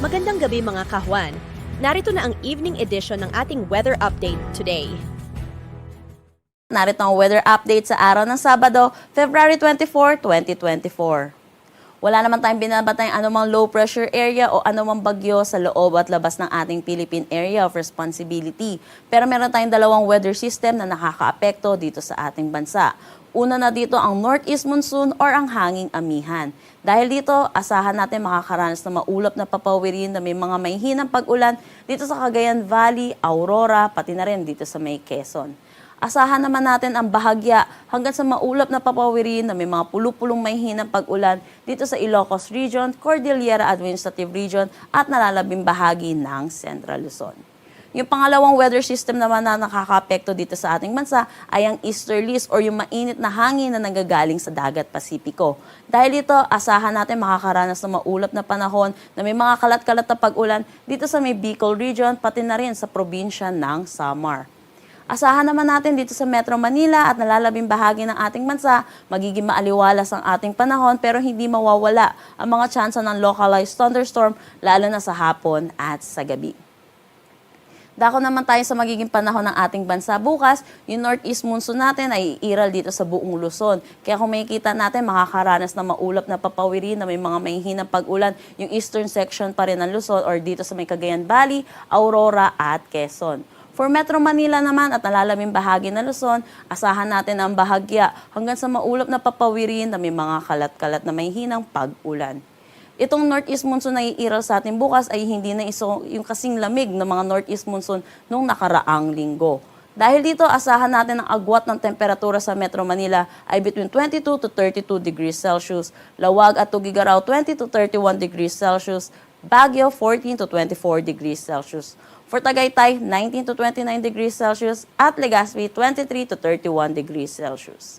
Magandang gabi mga kahwan. Narito na ang evening edition ng ating weather update today. Narito ang weather update sa araw ng Sabado, February 24, 2024. Wala naman tayong binabatay anumang low pressure area o anumang bagyo sa loob at labas ng ating Philippine Area of Responsibility. Pero meron tayong dalawang weather system na nakakaapekto dito sa ating bansa. Una na dito ang northeast monsoon or ang hanging amihan. Dahil dito, asahan natin makakaranas na maulap na papawirin na may mga mahihinang pag-ulan dito sa Cagayan Valley, Aurora, pati na rin dito sa may Quezon. Asahan naman natin ang bahagya hanggang sa maulap na papawirin na may mga pulupulong mahihinang pag-ulan dito sa Ilocos Region, Cordillera Administrative Region at nalalabing bahagi ng Central Luzon. Yung pangalawang weather system naman na nakakaapekto dito sa ating bansa ay ang easterlies or yung mainit na hangin na nanggagaling sa dagat Pasipiko. Dahil dito, asahan natin makakaranas ng maulap na panahon na may mga kalat-kalat na pag-ulan dito sa may Bicol Region pati na rin sa probinsya ng Samar. Asahan naman natin dito sa Metro Manila at nalalabing bahagi ng ating bansa, magiging maaliwalas ang ating panahon pero hindi mawawala ang mga tsansa ng localized thunderstorm lalo na sa hapon at sa gabi. Dako naman tayo sa magiging panahon ng ating bansa bukas, yung northeast monsoon natin ay iiral dito sa buong Luzon. Kaya kung makikita natin, makakaranas na maulap na papawirin na may mga mahihinang pag-ulan yung eastern section pa rin ng Luzon or dito sa may Cagayan Valley, Aurora at Quezon. For Metro Manila naman at nalalaming bahagi ng Luzon, asahan natin ang bahagya hanggang sa maulap na papawirin na may mga kalat-kalat na mahihinang pag-ulan. Itong northeast monsoon na iiral sa atin bukas ay hindi na yung kasing lamig ng mga northeast monsoon nung nakaraang linggo. Dahil dito, asahan natin ang agwat ng temperatura sa Metro Manila ay between 22 to 32 degrees Celsius, Lawag at Tugigaraw 20 to 31 degrees Celsius, Baguio 14 to 24 degrees Celsius. For Tagaytay, 19 to 29 degrees Celsius at Legazpi 23 to 31 degrees Celsius.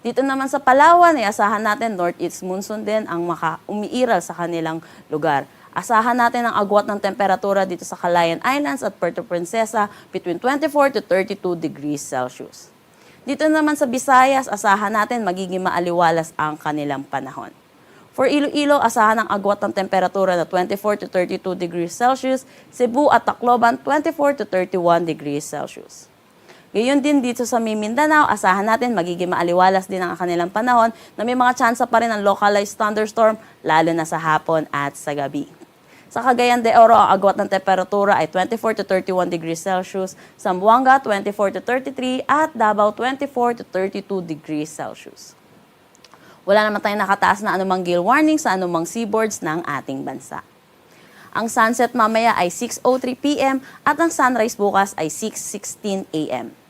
Dito naman sa Palawan, ay asahan natin northeast monsoon din ang umiiral sa kanilang lugar. Asahan natin ang agwat ng temperatura dito sa Calayan Islands at Puerto Princesa between 24 to 32 degrees Celsius. Dito naman sa Visayas, asahan natin magiging maaliwalas ang kanilang panahon. For Iloilo, asahan ang agwat ng temperatura na 24 to 32 degrees Celsius, Cebu at Tacloban 24 to 31 degrees Celsius. Gayon din dito sa Mindanao, asahan natin magiging maaliwalas din ang kanilang panahon na may mga tsansa pa rin ng localized thunderstorm lalo na sa hapon at sa gabi. Sa Cagayan de Oro, ang agwat ng temperatura ay 24 to 31 degrees Celsius, Zamboanga 24 to 33 at Davao 24 to 32 degrees Celsius. Wala naman tayong nakataas na anumang gale warning sa anumang seaboards ng ating bansa. Ang sunset mamaya ay 6:03 p.m. at ang sunrise bukas ay 6:16 a.m.